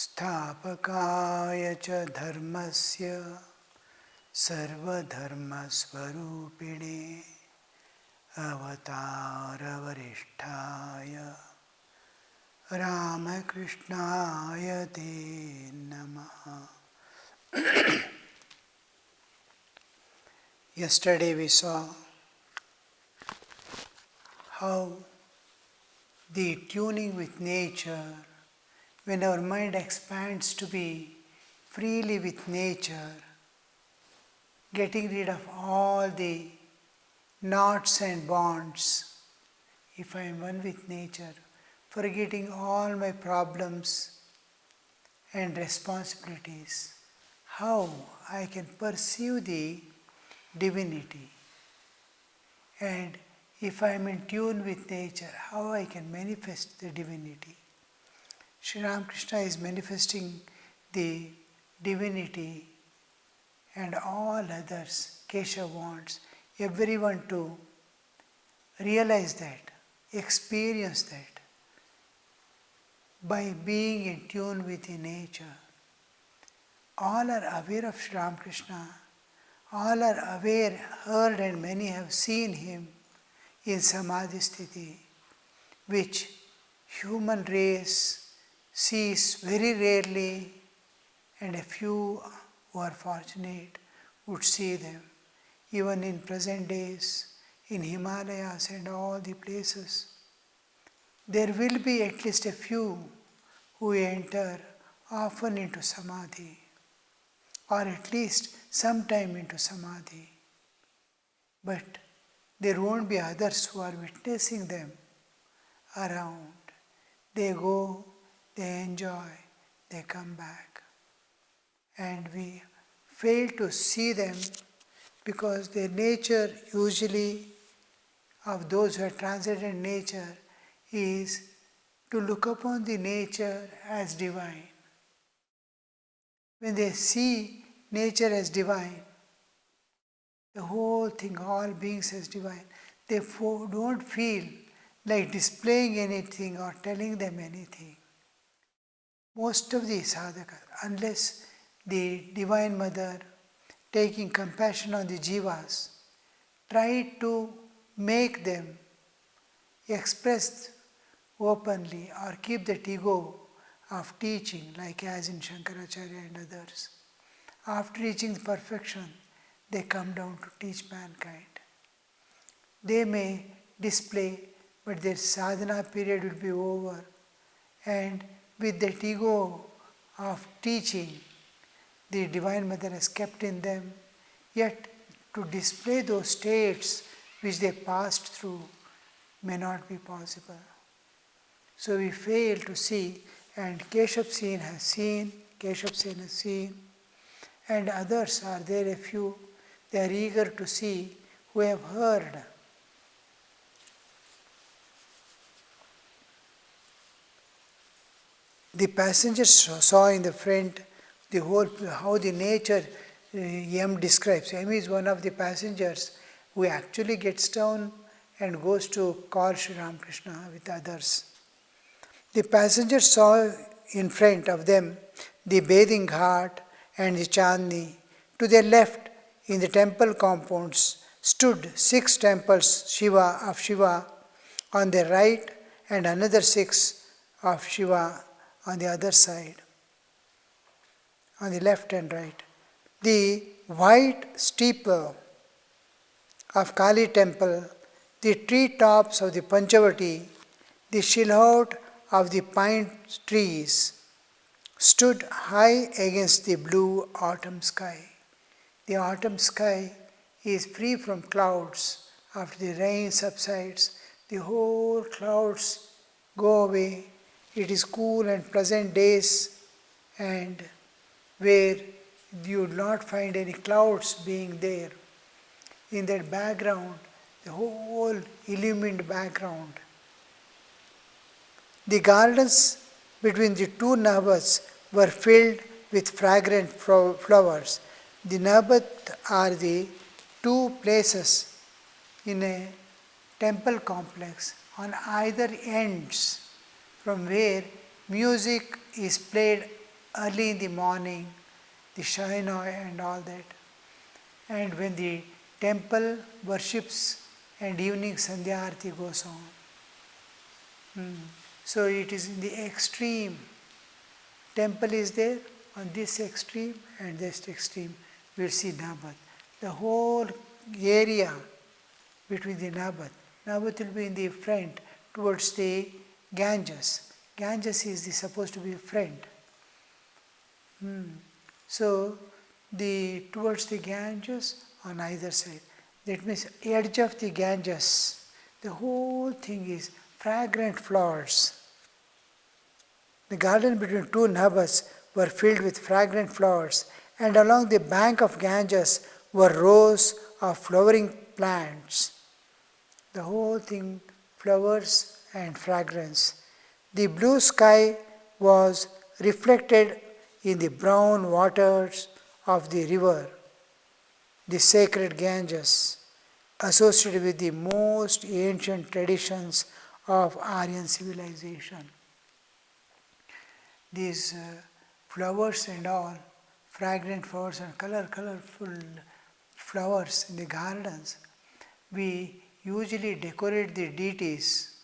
स्थापकाय च धर्मस्य सर्वधर्मस्वरूपिणे अवतारवरिष्ठाय Ramakrishnaय te Namaha. Yesterday we saw how the tuning with nature, when our mind expands to be freely with nature, getting rid of all the knots and bonds, if I am one with nature, forgetting all my problems and responsibilities, how I can perceive the divinity. And if I am in tune with nature, how I can manifest the divinity. Sri Ramakrishna is manifesting the divinity, and all others, Keshab wants everyone to realize that, experience that. By being in tune with the nature, all are aware of Sri Ramakrishna, all are aware, heard, and many have seen him in Samadhi Sthiti, which human race sees very rarely, and a few who are fortunate would see them. Even in present days, in Himalayas and all the places, there will be at least a few who enter often into Samadhi, or at least sometime into Samadhi. But there won't be others who are witnessing them around. They go, they enjoy, they come back. And we fail to see them because their nature usually of those who have transcended nature is to look upon the nature as divine. When they see nature as divine, the whole thing, all beings as divine, they don't feel like displaying anything or telling them anything. Most of the sadhakas, unless the Divine Mother, taking compassion on the jivas, try to make them express openly or keep that ego of teaching, like as in Shankaracharya and others. After reaching perfection, they come down to teach mankind. They may display, but their sadhana period will be over, and with that ego of teaching, the Divine Mother has kept in them, yet to display those states which they passed through may not be possible. So we fail to see, and Keshab Sen has seen, and others are there, a few, they are eager to see, who have heard. The passengers saw in the front the whole, how the nature M describes. M is one of the passengers who actually gets down and goes to call Sri Ramakrishna with others. The passengers saw in front of them the bathing ghat and the chandni. To their left, in the temple compounds, stood 6 temples of Shiva on their right and another 6 of Shiva on the other side, on the left and right. The white steeple of Kali temple, the tree tops of the Panchavati, the silhouette of the pine trees stood high against the blue autumn sky. The autumn sky is free from clouds. After the rain subsides, the whole clouds go away. It is cool and pleasant days, and where you would not find any clouds being there. In that background, the whole illumined background. The gardens between the 2 nabats were filled with fragrant flowers. The nabat are the 2 places in a temple complex on either ends from where music is played early in the morning, the Shaina and all that. And when the temple worships and evening Sandhya Arati goes on. So it is in the extreme. Temple is there on this extreme and this extreme. We'll see Nabat. The whole area between the Nabat. Nabat will be in the front towards the Ganges. Ganges is supposed to be front. So the towards the Ganges on either side. That means edge of the Ganges. The whole thing is fragrant flowers. The garden between two Nabas were filled with fragrant flowers, and along the bank of Ganges were rows of flowering plants. The whole thing, flowers and fragrance. The blue sky was reflected in the brown waters of the river, the sacred Ganges, associated with the most ancient traditions of Aryan civilization. These flowers and all, fragrant flowers and colorful flowers in the gardens, we usually decorate the deities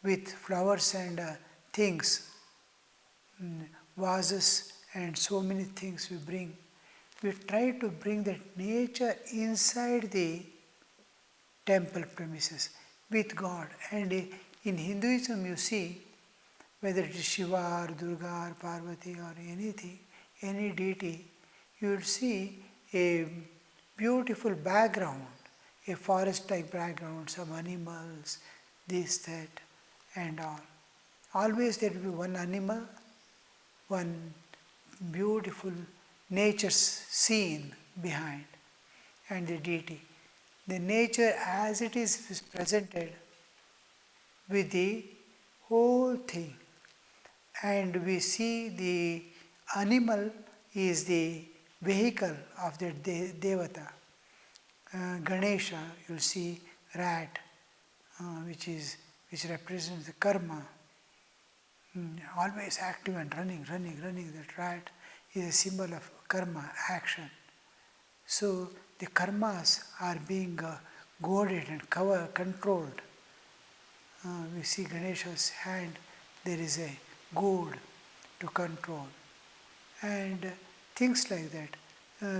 with flowers and things, vases and so many things we bring. We try to bring that nature inside the temple premises with God. And in Hinduism you see, whether it is Shiva or Durga or Parvati or anything, any deity, you will see a beautiful background, a forest-like background, some animals, this, that, and all. Always there will be one animal, one beautiful nature scene behind, and the deity. The nature as it is presented with the whole thing. And we see the animal is the vehicle of the Devata. Ganesha, you'll see rat, which represents the karma. Always active and running. That rat is a symbol of karma, action. So the karmas are being goaded and controlled. We see Ganesha's hand, there is a goad to control. And things like that.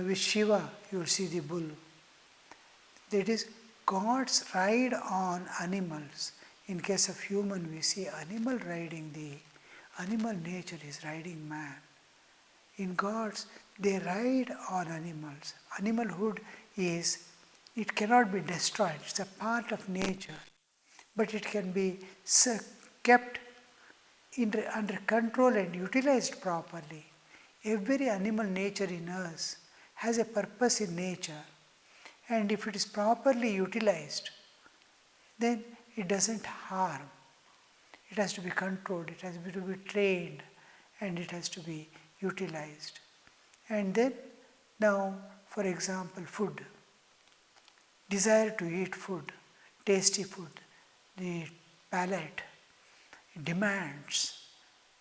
With Shiva, you will see the bull. That is, gods ride on animals. In case of human, we see animal nature is riding man. In gods, they ride on animals. Animalhood it cannot be destroyed. It's a part of nature. But it can be kept under control and utilized properly. Every animal nature in us has a purpose in nature. And if it is properly utilized, then it doesn't harm. It has to be controlled, it has to be trained, and it has to be utilized. And then, now, for example, food. Desire to eat food, tasty food. The palate demands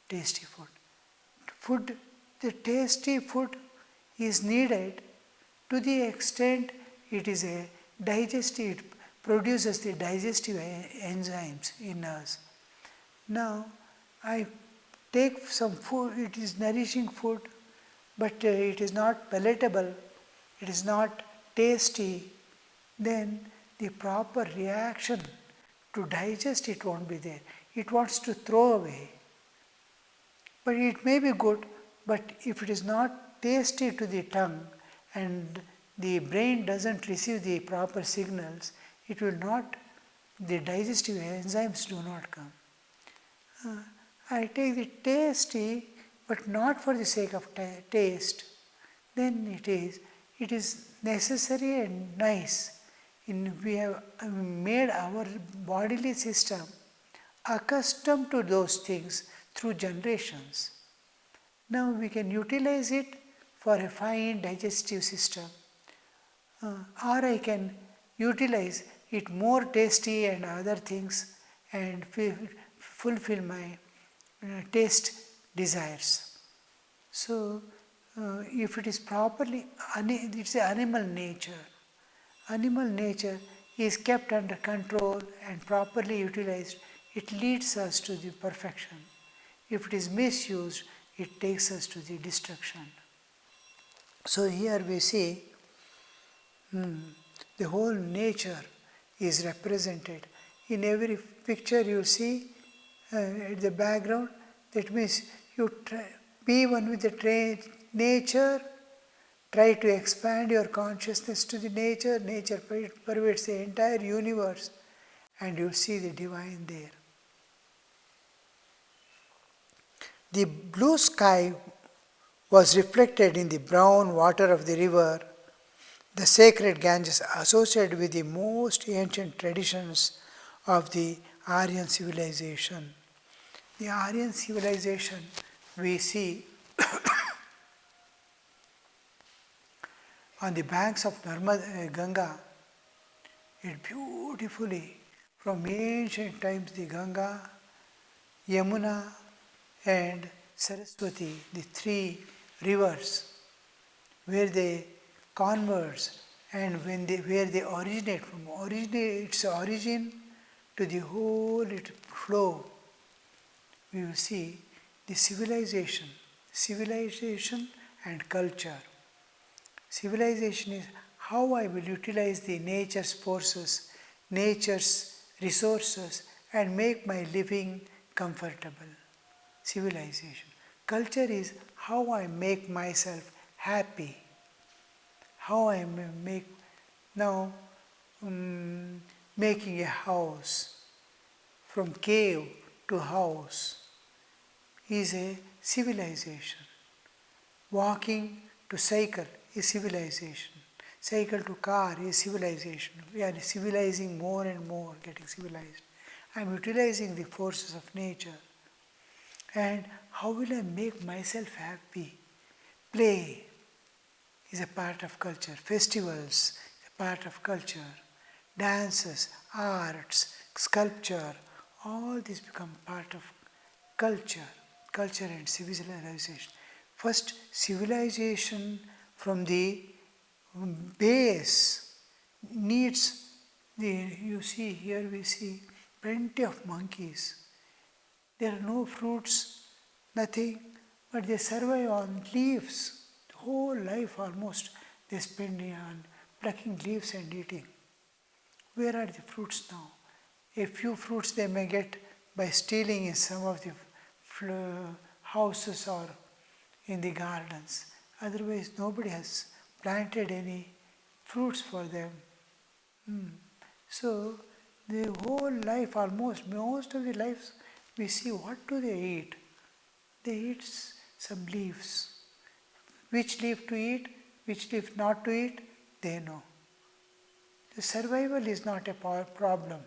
tasty food. The tasty food is needed to the extent it is a digestive, it produces the digestive enzymes in us. Now, I take some food, it is nourishing food, but it is not palatable, it is not tasty, then the proper reaction to digest it won't be there. It wants to throw away. But it may be good, but if it is not tasty to the tongue and the brain doesn't receive the proper signals, it will not, the digestive enzymes do not come. I take the tasty, but not for the sake of taste, then it is necessary and nice. We have made our bodily system accustomed to those things through generations. Now we can utilize it for a fine digestive system, or I can utilize it more tasty and other things and fulfill my taste desires. So, if it is properly, it's the animal nature. Animal nature is kept under control and properly utilized, it leads us to the perfection. If it is misused, it takes us to the destruction. So here we see the whole nature is represented. In every picture you see at the background, that means you be one with the nature, try to expand your consciousness to the nature. Nature pervades the entire universe, and you see the divine there. The blue sky was reflected in the brown water of the river, the sacred Ganges, associated with the most ancient traditions of the Aryan civilization. The Aryan civilization we see on the banks of Ganga, it beautifully, from ancient times, the Ganga, Yamuna, and Saraswati, the three rivers, where they converge and where they originate from. Its origin to the whole its flow, we will see the civilization and culture. Civilization is how I will utilize the nature's forces, nature's resources, and make my living comfortable. Civilization. Culture is how I make myself happy, how I make now making a house from cave to house is a civilization. Walking to cycle is civilization. Cycle to car is civilization. We are civilizing more and more, getting civilized. I am utilizing the forces of nature. And how will I make myself happy? Play is a part of culture. Festivals is a part of culture. Dances, arts, sculpture, all these become part of culture and civilization. First, civilization from the base needs you see here we see plenty of monkeys. There are no fruits, nothing, but they survive on leaves. The whole life almost they spend on plucking leaves and eating. Where are the fruits now? A few fruits they may get by stealing in some of the houses or in the gardens. Otherwise, nobody has planted any fruits for them. So, the whole life, almost most of the lives, we see what do they eat? They eat some leaves. Which leaf to eat, which leaf not to eat, they know. The survival is not a problem.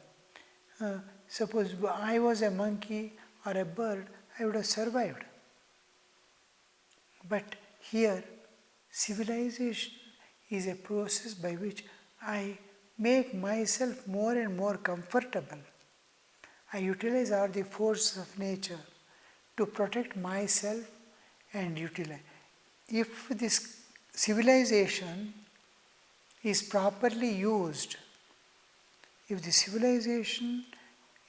Suppose I was a monkey or a bird, I would have survived. But here, civilization is a process by which I make myself more and more comfortable. I utilize all the forces of nature to protect myself and utilize. If this civilization is properly used, if the civilization,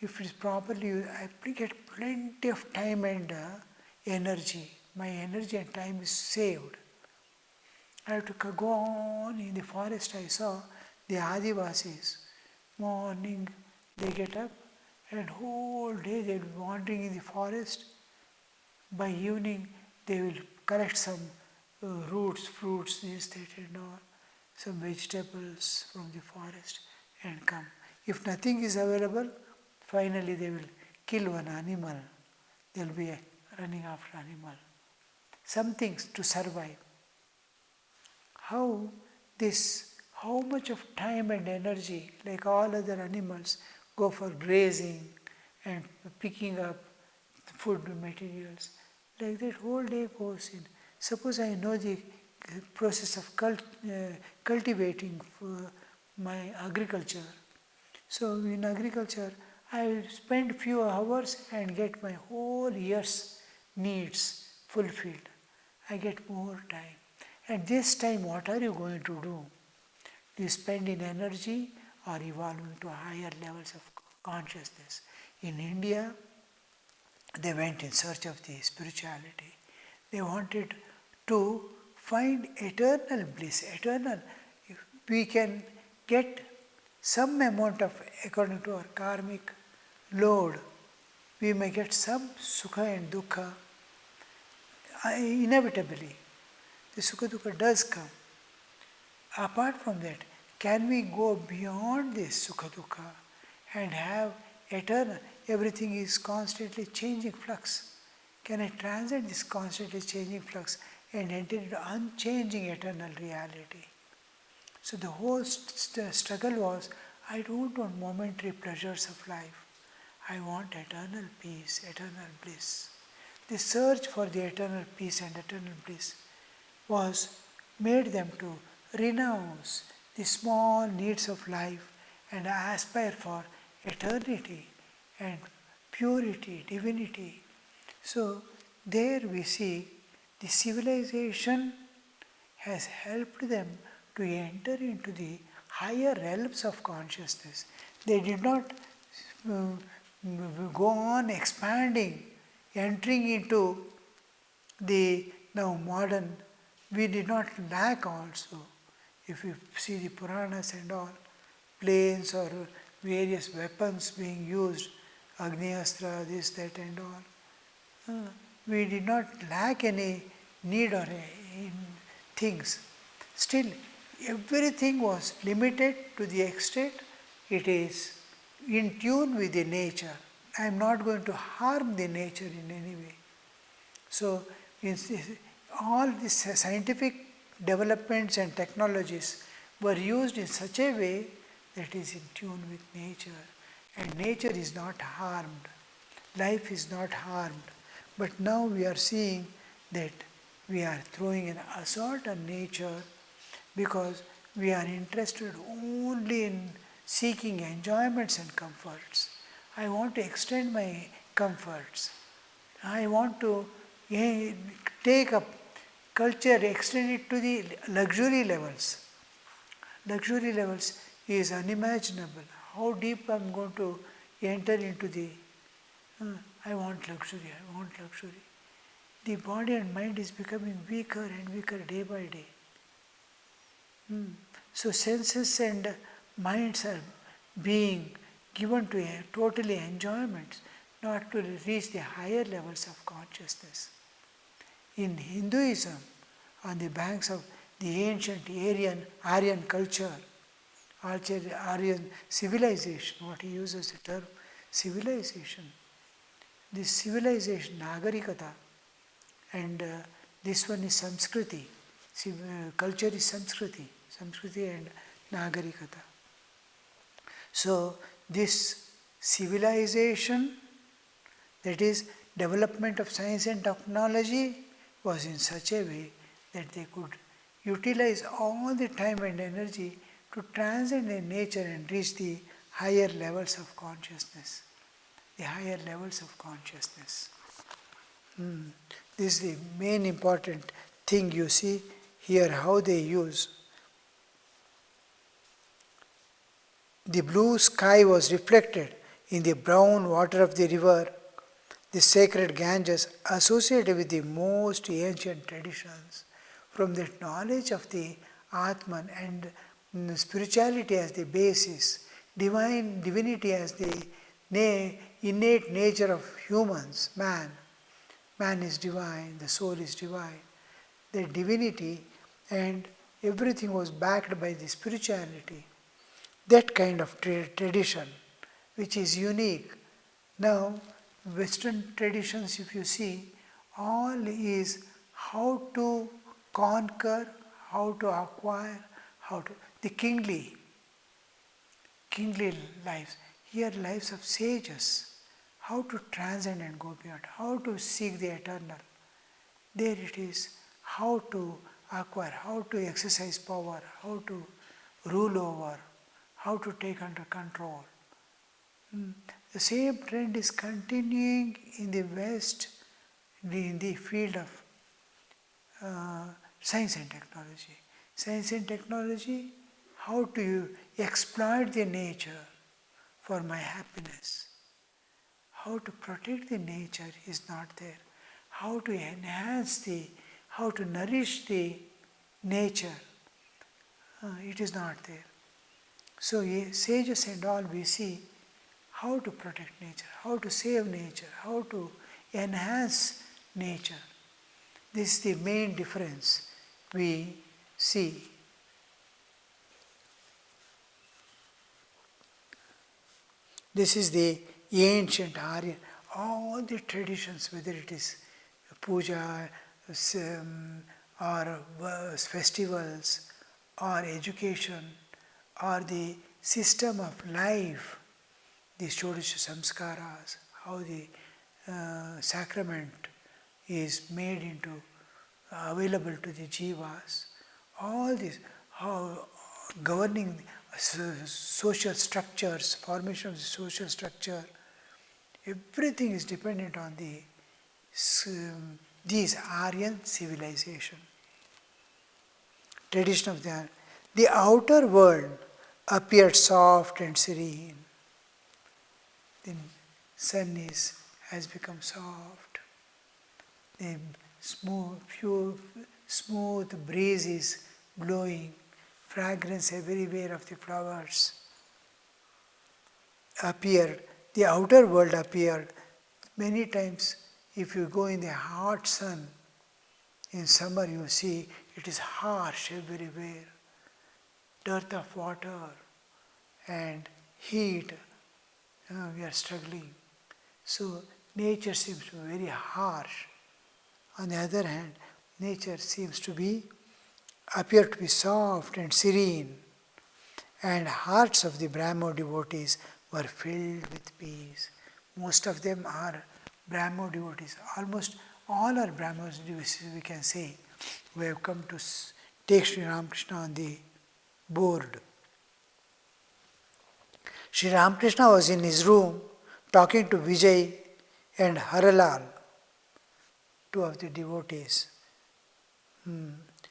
if it is properly used, I get plenty of time and energy. My energy and time is saved. I have to go on in the forest. I saw the Adivasis. Morning they get up and whole day they will be wandering in the forest. By evening they will collect some roots, fruits, this, that and all, some vegetables from the forest and come. If nothing is available, finally they will kill one animal. They will be running after animal. Something to survive. How much of time and energy, like all other animals, go for grazing and picking up food materials. Like that whole day goes in. Suppose I know the process of cultivating my agriculture. So in agriculture, I will spend few hours and get my whole year's needs fulfilled. I get more time. And this time, what are you going to do? Do you spend in energy or evolving to higher levels of consciousness? In India, they went in search of the spirituality. They wanted to find eternal bliss, eternal. If we can get some amount of, according to our karmic load, we may get some sukha and dukkha inevitably. The sukha dukkha does come. Apart from that, can we go beyond this sukha dukkha and have eternal? Everything is constantly changing flux. Can I transcend this constantly changing flux and enter into unchanging eternal reality? So the whole struggle was, I don't want momentary pleasures of life. I want eternal peace, eternal bliss. The search for the eternal peace and eternal bliss made them to renounce the small needs of life and aspire for eternity and purity, divinity. So there we see the civilization has helped them to enter into the higher realms of consciousness. They did not go on expanding, entering into the now modern. We did not lack also. If you see the Puranas and all, planes or various weapons being used, Agnyastra, this, that and all, we did not lack any need or in things. Still, everything was limited to the extent it is in tune with the nature. I am not going to harm the nature in any way. So, all these scientific developments and technologies were used in such a way that is in tune with nature. And nature is not harmed. Life is not harmed. But now we are seeing that we are throwing an assault on nature because we are interested only in seeking enjoyments and comforts. I want to extend my comforts. I want to take up culture, extend it to the luxury levels. Luxury levels is unimaginable. How deep I am going to enter into the, I want luxury, I want luxury. The body and mind is becoming weaker and weaker day by day. So senses and minds are being given to totally enjoyments, not to reach the higher levels of consciousness. In Hinduism, on the banks of the ancient Aryan culture, Aryan civilization, what he uses the term civilization. This civilization, Nagarikata, and this one is Samskriti. Culture is Samskriti and Nagarikata. So this civilization, that is development of science and technology, was in such a way that they could utilize all the time and energy to transcend in nature and reach the higher levels of consciousness. The higher levels of consciousness. This is the main important thing you see here, how they use. The blue sky was reflected in the brown water of the river, the sacred Ganges, associated with the most ancient traditions. From that knowledge of the Atman and spirituality as the basis, divinity as the innate nature of humans, man. Man is divine, the soul is divine. The divinity and everything was backed by the spirituality. That kind of tradition, which is unique. Now, Western traditions, if you see, all is how to conquer, how to acquire, the kingly lives. Here, lives of sages, how to transcend and go beyond, how to seek the eternal. There it is, how to acquire, how to exercise power, how to rule over, how to take under control. The same trend is continuing in the West, in the field of science and technology. Science and technology, how do you exploit the nature for my happiness? How to protect the nature is not there. How to how to nourish the nature, it is not there. So sages and all, we see how to protect nature, how to save nature, how to enhance nature. This is the main difference we see. This is the ancient Aryan, all the traditions, whether it is puja or festivals or education or the system of life, the Shodasha Samskaras, how the sacrament is made into available to the jivas, all this, how governing social structures, formation of the social structure, everything is dependent on these Aryan civilization. Tradition of the outer world appeared soft and serene. The sun has become soft. The smooth breeze is blowing, fragrance everywhere of the flowers appeared. The outer world appeared. Many times, if you go in the hot sun, in summer you see it is harsh everywhere, dearth of water and heat. We are struggling. So nature seems to be very harsh. On the other hand, nature seems to appear to be soft and serene, and hearts of the Brahmo devotees were filled with peace. Most of them are Brahmo devotees. Almost all are Brahmo devotees, we can say. We have come to take Sri Ramakrishna on the board. Sri Ramakrishna was in his room talking to Vijay and Haralal, two of the devotees.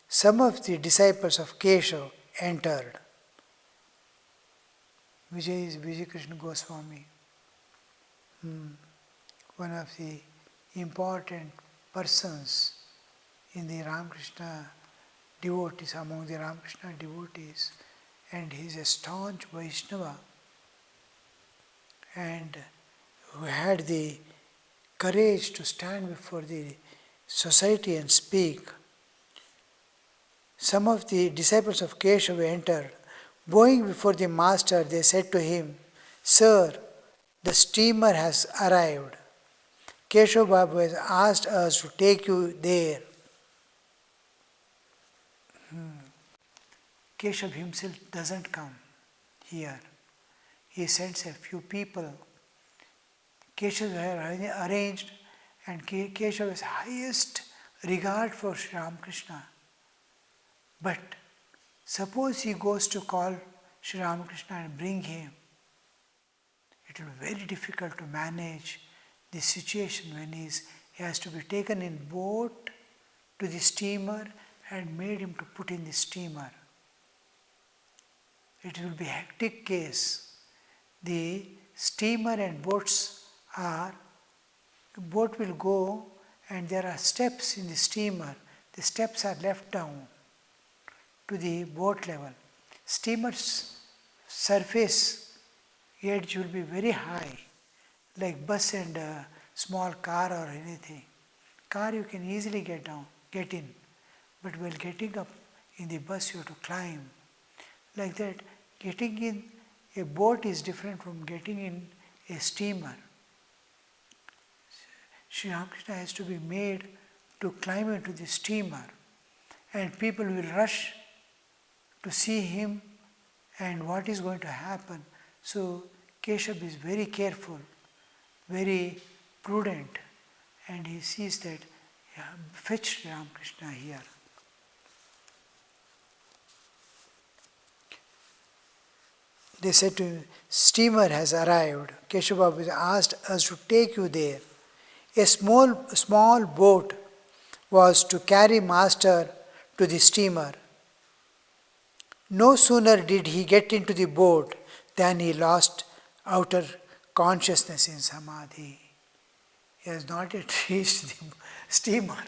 Some of the disciples of Keshab entered. Vijay is Vijay Krishna Goswami, one of the important persons in the Ramakrishna devotees, among the Ramakrishna devotees, and he is a staunch Vaishnava and who had the courage to stand before the society and speak. Some of the disciples of Keshab entered. Bowing before the master, they said to him, "Sir, the steamer has arrived. Keshab Babu has asked us to take you there." Keshab himself doesn't come here. He sends a few people. Keshab has arranged, and Keshab has highest regard for Sri Ramakrishna. But suppose he goes to call Sri Ramakrishna and bring him, it will be very difficult to manage the situation when he has to be taken in boat to the steamer and made him to put in the steamer. It will be a hectic case. The steamer and boat will go and there are steps in the steamer. The steps are left down to the boat level. Steamer's surface edge will be very high, like bus and a small car or anything. Car you can easily get in, but while getting up in the bus you have to climb. Like that, getting in a boat is different from getting in a steamer. Sri Ramakrishna has to be made to climb into the steamer, and people will rush to see him and what is going to happen. So Keshab is very careful, very prudent, and he sees that, fetch Sri Ramakrishna here. They said to him, "Steamer has arrived. Keshab Babu has asked us to take you there." A small boat was to carry Master to the steamer. No sooner did he get into the boat than he lost outer consciousness in Samadhi. He has not yet reached the steamer.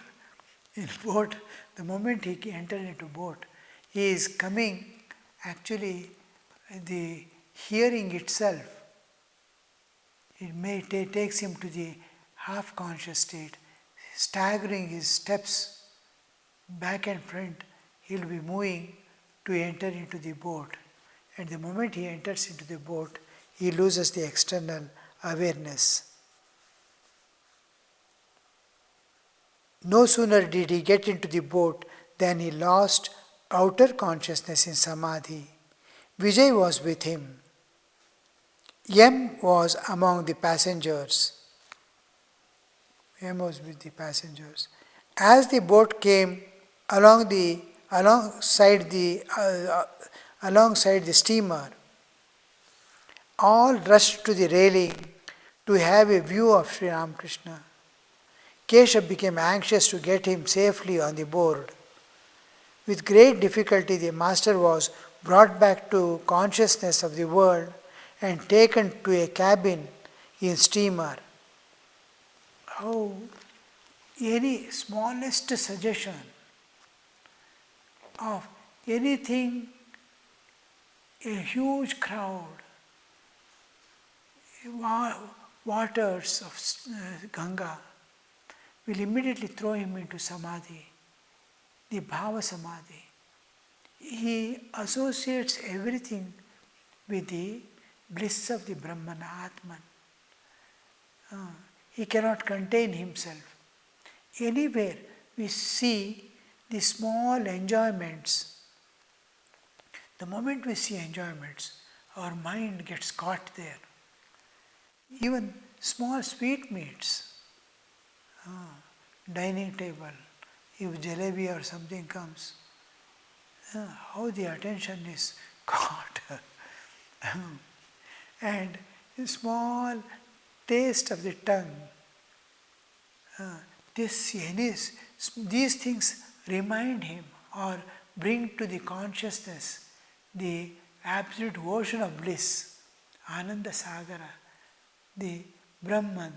In boat, the moment he entered into boat, he is coming, actually the hearing itself, takes him to the half conscious state, staggering his steps back and front. He will be moving to enter into the boat. And the moment he enters into the boat, he loses the external awareness. No sooner did he get into the boat than he lost outer consciousness in Samadhi. Vijay was with him. Yam was among the passengers. Yam was with the passengers. As the boat came alongside the steamer, all rushed to the railing to have a view of Sri Ramakrishna. Keshab became anxious to get him safely on the board. With great difficulty, the master was brought back to consciousness of the world and taken to a cabin in steamer. How any smallest suggestion of anything, a huge crowd, waters of Ganga, will immediately throw him into Samadhi, the Bhava Samadhi. He associates everything with the bliss of the Brahman, Atman. He cannot contain himself. Anywhere we see the small enjoyments, the moment we see enjoyments, our mind gets caught there. Even small sweetmeats, dining table, if jalebi or something comes, how the attention is caught. And a small taste of the tongue. These things remind him or bring to the consciousness the absolute ocean of bliss, Ananda Sagara, the Brahman,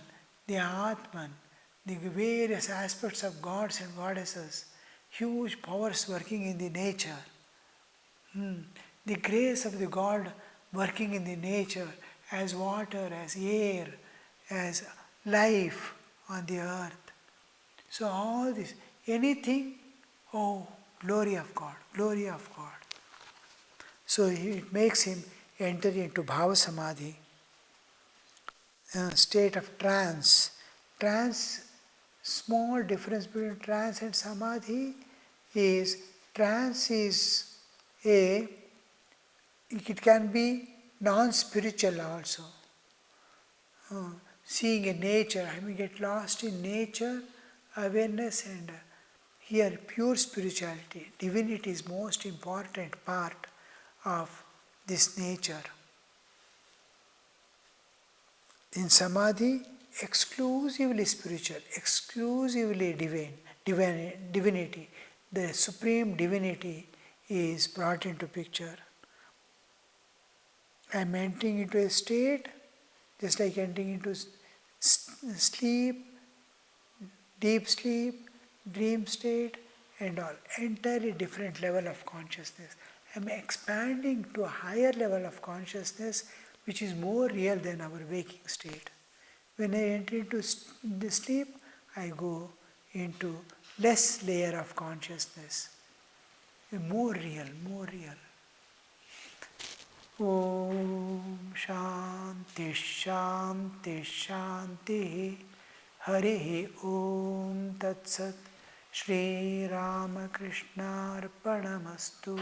the Atman, the various aspects of gods and goddesses, huge powers working in the nature, the grace of the God working in the nature as water, as air, as life on the earth. So all this, anything, oh, glory of God, glory of God. So it makes him enter into Bhava Samadhi, state of trance. Trance, small difference between trance and Samadhi is, trance is it can be non-spiritual also. Seeing a nature, I may get lost in nature, awareness, and here pure spirituality. Divinity is most important part of this nature. In Samadhi, exclusively spiritual, exclusively divinity. The supreme divinity is brought into picture. I am entering into a state, just like entering into sleep, deep sleep, dream state, and all. Entirely different level of consciousness. I am expanding to a higher level of consciousness which is more real than our waking state. When I enter into the sleep, I go into less layer of consciousness. More real, more real. Om Shanti Shanti Shanti Harihi Om Tat Sat Shri Ramakrishna Arpanamastu.